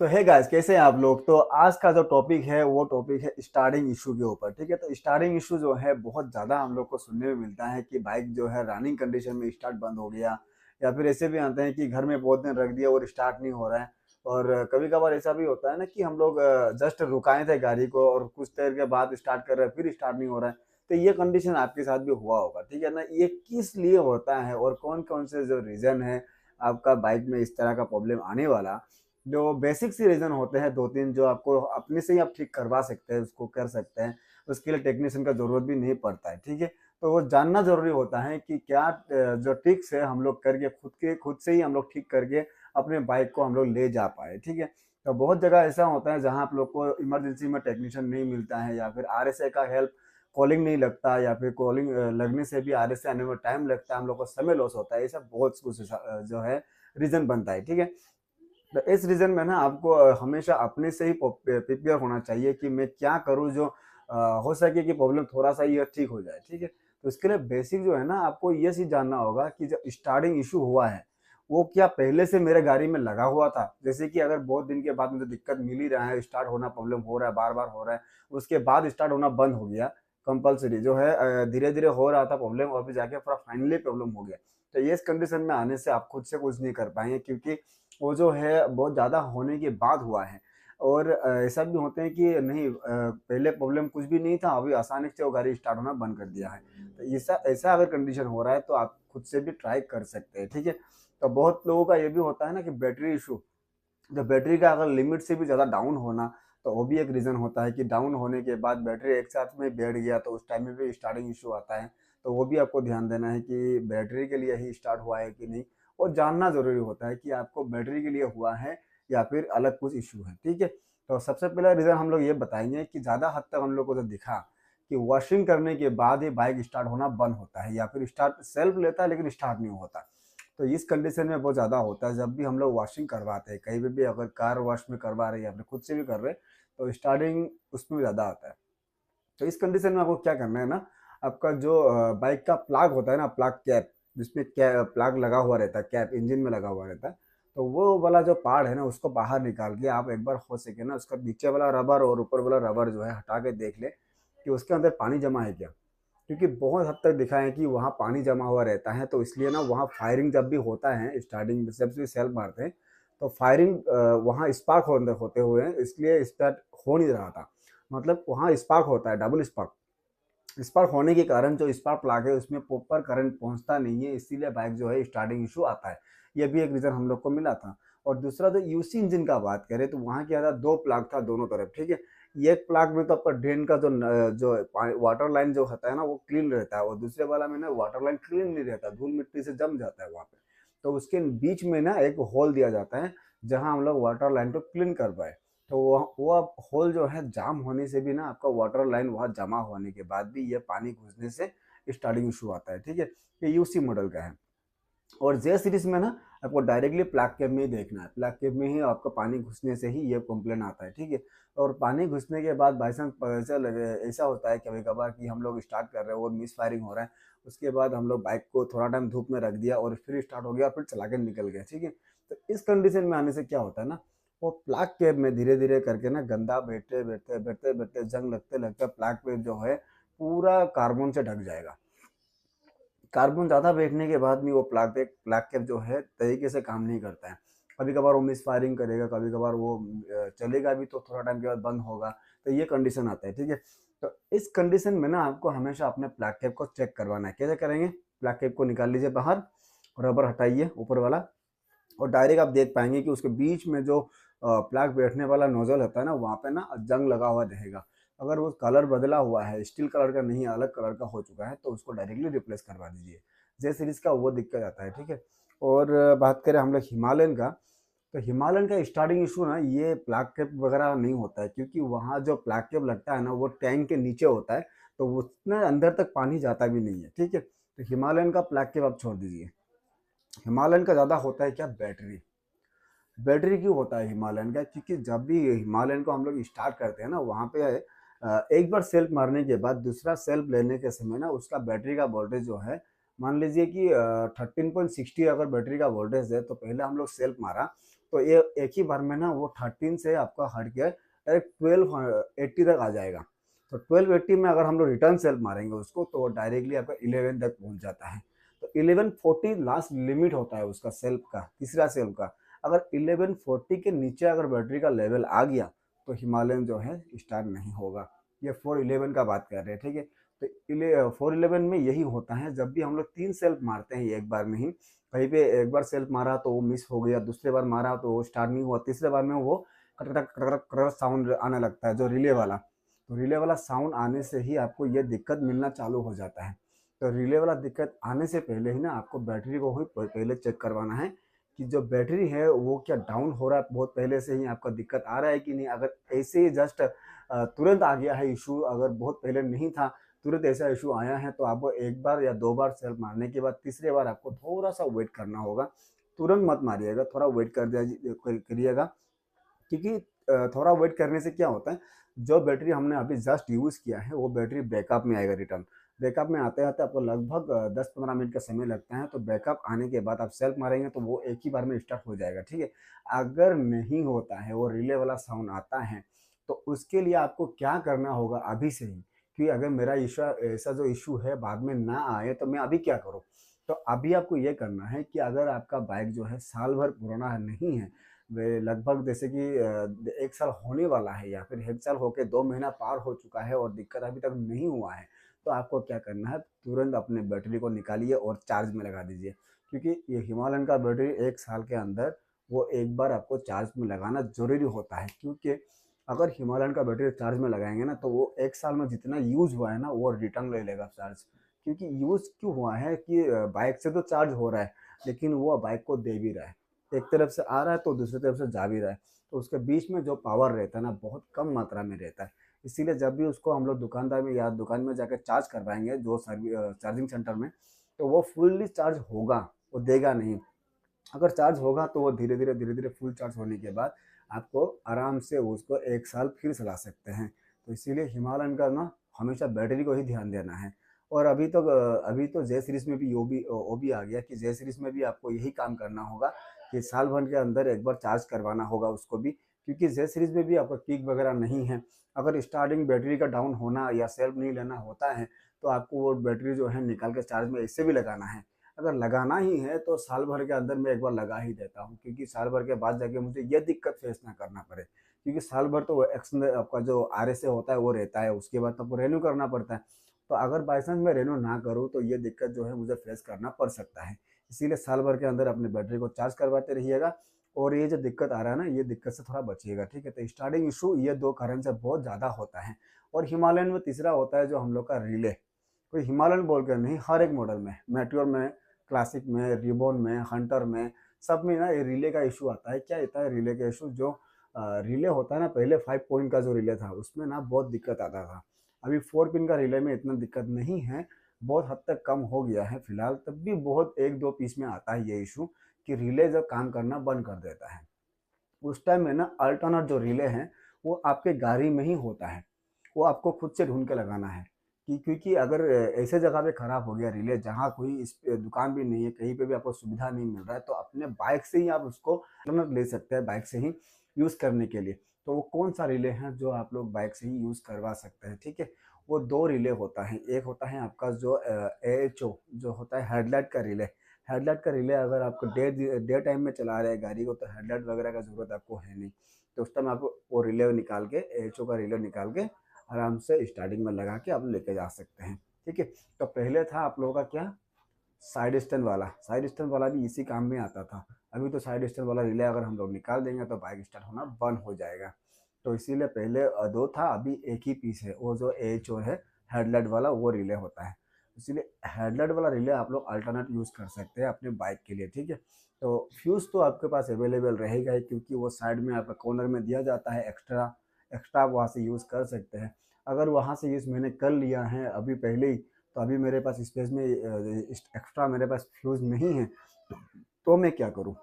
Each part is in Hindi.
तो है गाइस, कैसे हैं आप लोग। तो आज का जो टॉपिक है वो टॉपिक है स्टार्टिंग इशू के ऊपर। ठीक है, तो स्टार्टिंग इशू जो है बहुत ज़्यादा हम लोग को सुनने में मिलता है कि बाइक जो है रनिंग कंडीशन में स्टार्ट बंद हो गया, या फिर ऐसे भी आते हैं कि घर में बहुत दिन रख दिया और स्टार्ट नहीं हो रहा है। और कभी कभार ऐसा भी होता है ना कि हम लोग जस्ट रुकाए थे गाड़ी को और कुछ देर के बाद स्टार्ट कर रहे हैं फिर स्टार्ट नहीं हो रहा है। तो ये कंडीशन आपके साथ भी हुआ होगा, ठीक है ना। ये किस लिए होता है और कौन कौन से जो रीज़न है आपका बाइक में इस तरह का प्रॉब्लम आने वाला, जो बेसिक सी रीज़न होते हैं 2-3 जो आपको अपने से ही आप ठीक करवा सकते हैं, उसको कर सकते हैं। उसके लिए टेक्नीशियन का ज़रूरत भी नहीं पड़ता है, ठीक है? तो वो जानना ज़रूरी होता है कि क्या जो ट्रिक्स है हम लोग करके खुद से ही हम लोग ठीक करके अपने बाइक को हम लोग ले जा पाएँ, ठीक है? तो बहुत जगह ऐसा होता है जहाँ आप लोग को इमरजेंसी में टेक्नीशियन नहीं मिलता है, या फिर आरएसए का हेल्प कॉलिंग नहीं लगता, या फिर कॉलिंग लगने से भी आरएसए आने में टाइम लगता है, हम लोग को समय लॉस होता है। ऐसा बहुत कुछ जो है रीज़न बनता है, ठीक है? तो इस रीज़न में ना आपको हमेशा अपने से ही प्रिपेयर होना चाहिए कि मैं क्या करूँ जो हो सके कि प्रॉब्लम थोड़ा-सा ये ठीक हो जाए, ठीक है? तो इसके लिए बेसिक जो है ना आपको ये चीज़ जानना होगा कि जो स्टार्टिंग इश्यू हुआ है, वो क्या पहले से मेरे गाड़ी में लगा हुआ था? जैसे कि अगर बहुत दिन के बाद मुझे दिक्कत मिल ही रहा है, स्टार्ट होना प्रॉब्लम हो रहा है, बार-बार हो रहा है, उसके बाद स्टार्ट होना बंद हो गया, कंपल्सरी जो है धीरे-धीरे हो रहा था प्रॉब्लम और फिर जाके पूरा फाइनली प्रॉब्लम हो गया। तो ये इस कंडीशन में आने से आप खुद से कुछ नहीं कर पाएँगे, क्योंकि वो जो है बहुत ज़्यादा होने के बाद हुआ है। और ऐसा भी होते हैं कि नहीं, पहले प्रॉब्लम कुछ भी नहीं था, अभी अचानक से वो गाड़ी स्टार्ट होना बंद कर दिया है। तो ऐसा ऐसा अगर कंडीशन हो रहा है तो आप खुद से भी ट्राई कर सकते हैं, ठीक है? तो बहुत लोगों का ये भी होता है ना कि बैटरी इश्यू, तो बैटरी का अगर लिमिट से भी ज़्यादा डाउन होना, तो वो भी एक रीज़न होता है कि डाउन होने के बाद बैटरी एक साथ में बैठ गया तो उस टाइम में भी स्टार्टिंग इश्यू आता है। तो वो भी आपको ध्यान देना है कि बैटरी के लिए ही स्टार्ट हुआ है कि नहीं, और जानना ज़रूरी होता है कि आपको बैटरी के लिए हुआ है या फिर अलग कुछ इश्यू है, ठीक है? तो सबसे पहला रीज़न हम लोग ये बताएँगे कि ज़्यादा हद तक हम लोग को जो दिखा कि वॉशिंग करने के बाद ही बाइक स्टार्ट होना बंद होता है, या फिर स्टार्ट सेल्फ लेता है लेकिन स्टार्ट नहीं होता। तो इस कंडीशन में बहुत ज़्यादा होता है जब भी हम लोग वॉशिंग करवाते हैं, कहीं पे भी अगर कार वॉश में करवा रहे हैं या फिर खुद से भी कर रहे हैं, तो स्टार्टिंग उसमें ज़्यादा आता है। तो इस कंडीशन में आपको क्या करना है ना, आपका जो बाइक का प्लग होता है ना, प्लग कैप, जिसमें कै प्लग लगा हुआ रहता है, कैप इंजन में लगा हुआ रहता है, तो वो वाला जो पार्ट है ना, उसको बाहर निकाल के आप एक बार हो सके ना, उसका नीचे वाला रबर और ऊपर वाला रबर जो है हटा के देख लें कि उसके अंदर पानी जमा है क्या? क्योंकि बहुत हद तक दिखा है कि वहाँ पानी जमा हुआ रहता है, तो इसलिए ना वहाँ फायरिंग जब भी होता है स्टार्टिंग में जब भी सेल्फ मारते हैं, तो फायरिंग वहाँ स्पार्क होते हुए हैं, इसलिए स्टार्ट हो नहीं रहा था। मतलब वहाँ स्पार्क होता है, डबल स्पार्क। स्पार्क होने के कारण जो स्पार्क प्लग है उसमें प्रॉपर करंट पहुंचता नहीं है, इसीलिए बाइक जो है स्टार्टिंग इशू आता है। ये भी एक रीज़न हम लोग को मिला था। और दूसरा जो यूसी इंजन का बात करें तो वहाँ क्या था, 2 प्लग था दोनों तरफ, ठीक है? एक प्लग में तो आपका ड्रेन का जो वाटर लाइन जो होता है ना वो क्लीन रहता है, और दूसरे वाला में ना वाटर लाइन क्लीन नहीं रहता, धूल-मिट्टी से जम जाता है वहाँ पे। तो उसके बीच में ना एक होल दिया जाता है, जहाँ हम लोग वाटर लाइन को क्लीन कर पाएँ। तो वो अब होल जो है जाम होने से भी ना आपका वाटर लाइन वहाँ जमा होने के बाद भी ये पानी घुसने से स्टार्टिंग इशू आता है, ठीक है? ये यूसी मॉडल का है। और जे सीरीज़ में ना आपको डायरेक्टली प्लग कैप में ही देखना है। प्लग कैप में ही आपका पानी घुसने से ही ये कंप्लेंट आता है, ठीक है? और पानी घुसने के बाद बाय चांस ऐसा होता है कभी-कभार कि हम लोग स्टार्ट कर रहे हैं और मिस फायरिंग हो रहा है। उसके बाद हम लोग बाइक को थोड़ा टाइम धूप में रख दिया और फिर स्टार्ट हो गया और फिर चला के निकल गए, ठीक है? तो इस कंडीशन में आने से क्या होता है ना, वो प्लग कैप में धीरे-धीरे करके ना गंदा बैठते-बैठते जंग लगते-लगते प्लग कैप जो है पूरा कार्बन से ढक जाएगा। कार्बन ज़्यादा बैठने के बाद भी वो प्लग कैप जो है तरीके से काम नहीं करता है। कभी-कभार वो मिसफायरिंग करेगा, कभी-कभार वो चलेगा भी तो थोड़ा टाइम के बाद बंद होगा, तो ये कंडीशन आता है, ठीक है? तो इस कंडीशन में ना आपको हमेशा अपने प्लग कैप को चेक करवाना है। कैसे करेंगे? प्लग कैप को निकाल लीजिए बाहर, रबर हटाइए ऊपर वाला, और डायरेक्ट आप देख पाएँगे कि उसके बीच में जो प्लग बैठने वाला नोज़ल होता है ना, वहाँ पे ना जंग लगा हुआ रहेगा। अगर वो कलर बदला हुआ है, स्टील कलर का नहीं है, अलग कलर का हो चुका है, तो उसको डायरेक्टली रिप्लेस करवा दीजिए। जे सीरीज़ का वो दिक्कत आता है, ठीक है? और बात करें हम लोग हिमालयन का, तो हिमालयन का स्टार्टिंग इश्यू ना ये प्लग कैप वगैरह नहीं होता है, क्योंकि वहाँ जो प्लग कैप लगता है ना, वो टैंक के नीचे होता है, तो उतना अंदर तक पानी जाता भी नहीं है, ठीक है? तो हिमालयन का प्लग कैप आप छोड़ दीजिए। हिमालयन का ज़्यादा होता है क्या, बैटरी। बैटरी क्यों होता है हिमालयन का? क्योंकि जब भी हिमालयन को हम लोग स्टार्ट करते हैं ना, वहाँ पे एक बार सेल्फ मारने के बाद दूसरा सेल्फ लेने के समय ना उसका बैटरी का वोल्टेज जो है, मान लीजिए कि 13.60 अगर बैटरी का वोल्टेज है, तो पहले हम लोग सेल्फ मारा तो ये एक ही बार में ना वो 13 से आपका हट के डायरेक्ट 1280 तक आ जाएगा। तो 1280 में अगर हम लोग रिटर्न सेल मारेंगे उसको तो डायरेक्टली आपका 11 तक पहुंच जाता है। तो 1140 लास्ट लिमिट होता है उसका सेल्फ का, तीसरा सेल्फ का। अगर 1140 के नीचे अगर बैटरी का लेवल आ गया तो हिमालयन जो है स्टार्ट नहीं होगा। ये 411 का बात कर रहे हैं, ठीक है। तो 411 में यही होता है, जब भी हम लोग 3 सेल्फ मारते हैं एक बार में ही, कहीं पे एक बार सेल्फ मारा तो वो मिस हो गया, दूसरे बार मारा तो वो स्टार्ट नहीं हुआ, तीसरे बार में वो कटकट कटकट कटकट साउंड आने लगता है, जो रिले वाला। तो रिले वाला साउंड आने से ही आपको ये दिक्कत मिलना चालू हो जाता है। तो रिले वाला दिक्कत आने से पहले ही ना आपको बैटरी को ही पहले चेक करवाना है कि जो बैटरी है वो क्या डाउन हो रहा है, बहुत पहले से ही आपका दिक्कत आ रहा है कि नहीं। अगर ऐसे ही जस्ट तुरंत आ गया है इशू, अगर बहुत पहले नहीं था, तुरंत ऐसा इशू आया है, तो आपको एक बार या 2 बार सेल्फ मारने के बाद तीसरे बार आपको थोड़ा सा वेट करना होगा। तुरंत मत मारिएगा, थोड़ा वेट करिएगा, क्योंकि थोड़ा वेट करने से क्या होता है, जो बैटरी हमने अभी जस्ट यूज़ किया है वो बैटरी बैकअप में आएगा रिटर्न। बैकअप में आते-आते आपको लगभग 10-15 मिनट का समय लगता है, तो बैकअप आने के बाद आप सेल्फ मारेंगे तो वो एक ही बार में स्टार्ट हो जाएगा, ठीक है। अगर नहीं होता है, वो रिले वाला साउंड आता है, तो उसके लिए आपको क्या करना होगा अभी से ही, कि अगर मेरा ऐसा जो इश्यू है बाद में ना आए तो मैं अभी क्या करूँ? तो अभी आपको ये करना है कि अगर आपका बाइक जो है साल भर पुराना नहीं है, वे लगभग जैसे कि 1 साल होने वाला है या फिर 1 साल होके 2 महीना पार हो चुका है और दिक्कत अभी तक नहीं हुआ है, तो आपको क्या करना है, तुरंत अपने बैटरी को निकालिए और चार्ज में लगा दीजिए। क्योंकि ये हिमालयन का बैटरी 1 साल के अंदर वो एक बार आपको चार्ज में लगाना ज़रूरी होता है। क्योंकि अगर हिमालयन का बैटरी चार्ज में लगाएँगे ना, तो वो 1 साल में जितना यूज़ हुआ है ना, वो रिटर्न ले लेगा चार्ज। क्योंकि यूज़ क्यों हुआ है कि बाइक से तो चार्ज हो रहा है, लेकिन वो बाइक को दे भी रहा है। एक तरफ से आ रहा है तो दूसरी तरफ से जा भी रहा है। तो उसके बीच में जो पावर रहता है ना, बहुत कम मात्रा में रहता है। इसीलिए जब भी उसको हम लोग दुकानदार में या दुकान में जाकर चार्ज करवाएँगे जो चार्जिंग सेंटर में, तो वो फुल्ली चार्ज होगा, वो देगा नहीं। अगर चार्ज होगा तो वो धीरे-धीरे फुल चार्ज होने के बाद आपको आराम से उसको 1 साल फिर चला सकते हैं। तो इसीलिए हिमालयन का ना हमेशा बैटरी को ही ध्यान देना है। और अभी तो जे सीरीज़ में भी वो भी आ गया कि जे सीरीज़ में भी आपको यही काम करना होगा कि साल भर के अंदर एक बार चार्ज करवाना होगा उसको भी, क्योंकि जे सीरीज़ में भी आपका किक वगैरह नहीं है। अगर स्टार्टिंग बैटरी का डाउन होना या सेल्फ नहीं लेना होता है, तो आपको वो बैटरी जो है निकाल के चार्ज में ऐसे भी लगाना है। अगर लगाना ही है तो साल भर के अंदर मैं एक बार लगा ही देता हूँ, क्योंकि साल भर के बाद जाके मुझे ये दिक्कत फेस ना करना पड़े। क्योंकि साल भर तो वो आपका जो आरएसए होता है वो रहता है, उसके बाद तो आपको रिन्यू करना पड़ता है। तो अगर बाई चांस मैं रिन्यू ना करूँ तो ये दिक्कत जो है मुझे फेस करना पड़ सकता है। इसीलिए साल भर के अंदर अपनी बैटरी को चार्ज करवाते रहिएगा और ये जो दिक्कत आ रहा है ना, ये दिक्कत से थोड़ा बचिएगा, ठीक है? तो स्टार्टिंग इश्यू ये 2 कारण से बहुत ज़्यादा होता है। और हिमालयन में तीसरा होता है जो हम लोग का रिले। कोई हिमालयन बोल के नहीं, हर एक मॉडल में, मेटियोर में, क्लासिक में, रिबॉन में, हंटर में, सब में ना ये रिले का इश्यू आता है। क्या आता है रिले का इश्यू, जो रिले होता है ना, पहले 5 पॉइंट का जो रिले था उसमें ना बहुत दिक्कत आता था। अभी 4 पिन का रिले में इतना दिक्कत नहीं है, बहुत हद तक कम हो गया है फिलहाल, तब भी बहुत 1-2 पीस में आता है ये इश्यू कि रिले जब काम करना बंद कर देता है। उस टाइम में ना अल्टरनेट जो रिले हैं, वो आपके गाड़ी में ही होता है। वो आपको खुद से ढूँढ के लगाना है, कि क्योंकि अगर ऐसे जगह पे खराब हो गया रिले जहाँ कोई दुकान भी नहीं है, कहीं पे भी आपको सुविधा नहीं मिल रहा है, तो अपने बाइक से ही आप उसको अल्टरनेट ले सकते हैं बाइक से ही यूज़ करने के लिए। तो वो कौन-सा रिले है जो आप लोग बाइक से ही यूज़ करवा सकते हैं, ठीक है? वो 2 रिले होता है। एक होता है आपका जो एएचओ जो होता है हेडलाइट का रिले। हेडलाइट का रिले अगर आपको डे टाइम में चला रहे हैं गाड़ी को, तो हेडलाइट वगैरह का ज़रूरत आपको है नहीं। तो उस टाइम आप वो रिले निकाल के, एएचओ का रिले निकाल के आराम से स्टार्टिंग में लगा के आप लेके जा सकते हैं, ठीक है? तो पहले था आप लोगों का क्या, साइड स्टैंड वाला भी इसी काम में आता था। अभी तो साइड स्टैंड वाला रिले अगर हम लोग निकाल देंगे तो बाइक स्टार्ट होना बंद हो जाएगा। तो इसीलिए पहले 2 था, अभी एक ही पीस है, वो जो एएचओ है हेडलाइट वाला, वो रिले होता है। इसीलिए हेडलाइट वाला रिले आप लोग अल्टरनेट यूज़ कर सकते हैं अपने बाइक के लिए, ठीक है? तो फ्यूज़ तो आपके पास अवेलेबल रहेगा ही, क्योंकि वो साइड में आपका कॉर्नर में दिया जाता है एक्स्ट्रा, एक्स्ट्रा आप वहाँ से यूज़ कर सकते हैं। अगर वहाँ से यूज़ मैंने कर लिया है अभी पहले ही, तो अभी मेरे पास स्पेस में एक्स्ट्रा मेरे पास फ्यूज़ नहीं है, तो मैं क्या करूँ?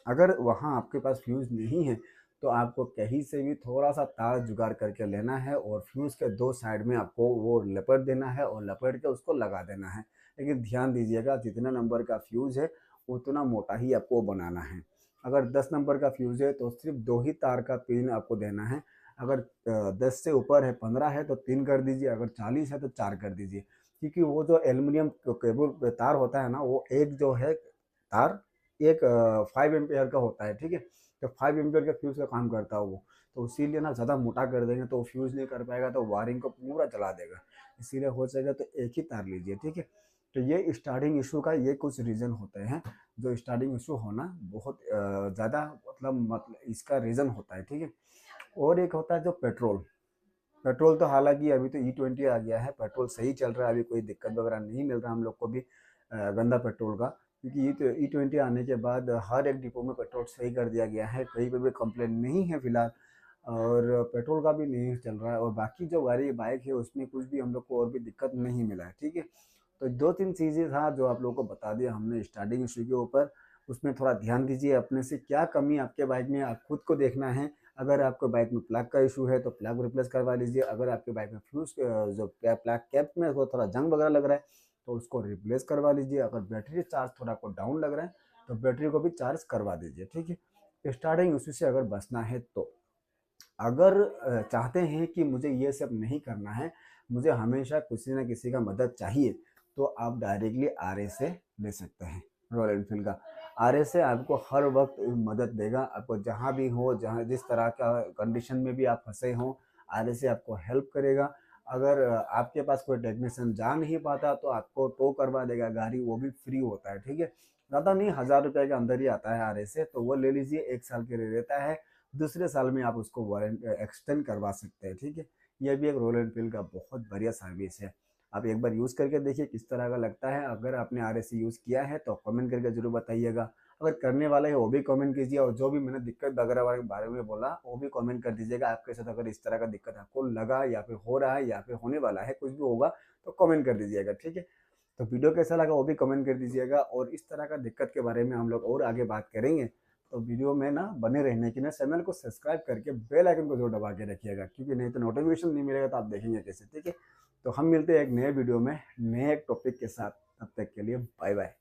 अगर वहाँ आपके पास फ्यूज़ नहीं है, तो आपको कहीं से भी थोड़ा-सा तार जुगाड़ करके लेना है और फ्यूज़ के 2 साइड में आपको वो लपेट देना है और लपेट के उसको लगा देना है। लेकिन ध्यान दीजिएगा, जितना नंबर का फ्यूज़ है, उतना मोटा ही आपको बनाना है। अगर 10 नंबर का फ्यूज़ है तो सिर्फ 2 ही तार का पिन आपको देना है। अगर 10 से ऊपर है, 15 है तो 3 कर दीजिए, अगर 40 है तो 4 कर दीजिए। क्योंकि वो जो एल्युमिनियम केबल तार होता है ना, वो एक जो है तार एक 5 एम्पीयर का होता है, ठीक है? तो 5 एम्पीयर के फ्यूज़ का काम करता है वो। तो इसीलिए ना ज़्यादा मोटा कर देंगे तो वो फ्यूज़ नहीं कर पाएगा, तो वायरिंग को पूरा जला देगा। इसीलिए हो सकेगा तो एक ही तार लीजिए, ठीक है? तो ये स्टार्टिंग इश्यू का ये कुछ रीज़न होते हैं, जो स्टार्टिंग इश्यू होना बहुत ज़्यादा मतलब इसका रीज़न होता है, ठीक है? और एक होता है जो पेट्रोल। पेट्रोल तो हालाँकि अभी तो E20 आ गया है, पेट्रोल सही चल रहा है, अभी कोई दिक्कत वगैरह नहीं मिल रहा हम लोग को भी गंदा पेट्रोल का। क्योंकि E20 आने के बाद हर एक डिपो में पेट्रोल सही कर दिया गया है, कहीं पे भी कंप्लेंट नहीं है फिलहाल। और पेट्रोल का भी नहीं चल रहा है, और बाकी जो गाड़ी बाइक है उसमें कुछ भी हम लोग को और भी दिक्कत नहीं मिला है, ठीक है? तो 2-3 चीज़ें था जो आप लोगों को बता दिया हमने स्टार्टिंग इश्यू के ऊपर। उसमें थोड़ा ध्यान दीजिए, अपने से क्या कमी आपके बाइक में आप खुद को देखना है। अगर आपको बाइक में प्लग का इश्यू है तो प्लग रिप्लेस करवा लीजिए। अगर आपके बाइक में फ्यूज़ जो प्लग कैप में वो थोड़ा जंग वगैरह लग रहा है तो उसको रिप्लेस करवा लीजिए। अगर बैटरी चार्ज थोड़ा आपको डाउन लग रहा है तो बैटरी को भी चार्ज करवा दीजिए, ठीक है? स्टार्टिंग इश्यू से अगर बचना है तो। अगर चाहते हैं कि मुझे ये सब नहीं करना है, मुझे हमेशा किसी न किसी का मदद चाहिए, तो आप डायरेक्टली आरएस से ले सकते हैं, रॉयल एनफ़ील्ड का। आरएस से आपको हर वक़्त मदद देगा, आपको जहाँ भी हो, जहाँ जिस तरह का कंडीशन में भी आप फँसे हों, आरएस से आपको हेल्प करेगा। अगर आपके पास कोई टेक्नीशियन जा नहीं पाता, तो आपको टो करवा देगा गाड़ी, वो भी फ्री होता है, ठीक है? ज़्यादा नहीं, ₹1000 के अंदर ही आता है आरएस से, तो वो ले लीजिए, 1 साल के लिए रहता है। दूसरे साल में आप उसको एक्सटेंड करवा सकते हैं, ठीक है? ये भी एक रॉयल एनफ़ील्ड का बहुत बढ़िया सर्विस है। आप एक बार यूज़ करके देखिए किस तरह का लगता है। अगर आपने आरएसी यूज़ किया है तो कमेंट करके ज़रूर बताइएगा। अगर करने वाले हैं वो भी कमेंट कीजिए, और जो भी मैंने दिक्कत वगैरह वाले बारे में बोला वो भी कमेंट कर दीजिएगा। आपके साथ अगर इस तरह का दिक्कत आपको लगा या फिर हो रहा है या फिर होने वाला है, कुछ भी होगा तो कमेंट कर दीजिएगा, ठीक है? तो वीडियो कैसा लगा वो भी कमेंट कर दीजिएगा, और इस तरह का दिक्कत के बारे में हम लोग और आगे बात करेंगे। तो वीडियो में ना बने रहने के लिए चैनल को सब्सक्राइब करके बेल आइकन को ज़रूर दबा के रखिएगा, क्योंकि नहीं तो नोटिफिकेशन नहीं मिलेगा तो आप देखेंगे कैसे, ठीक है? तो हम मिलते हैं एक नए वीडियो में नए एक टॉपिक के साथ। तब तक के लिए बाय बाय।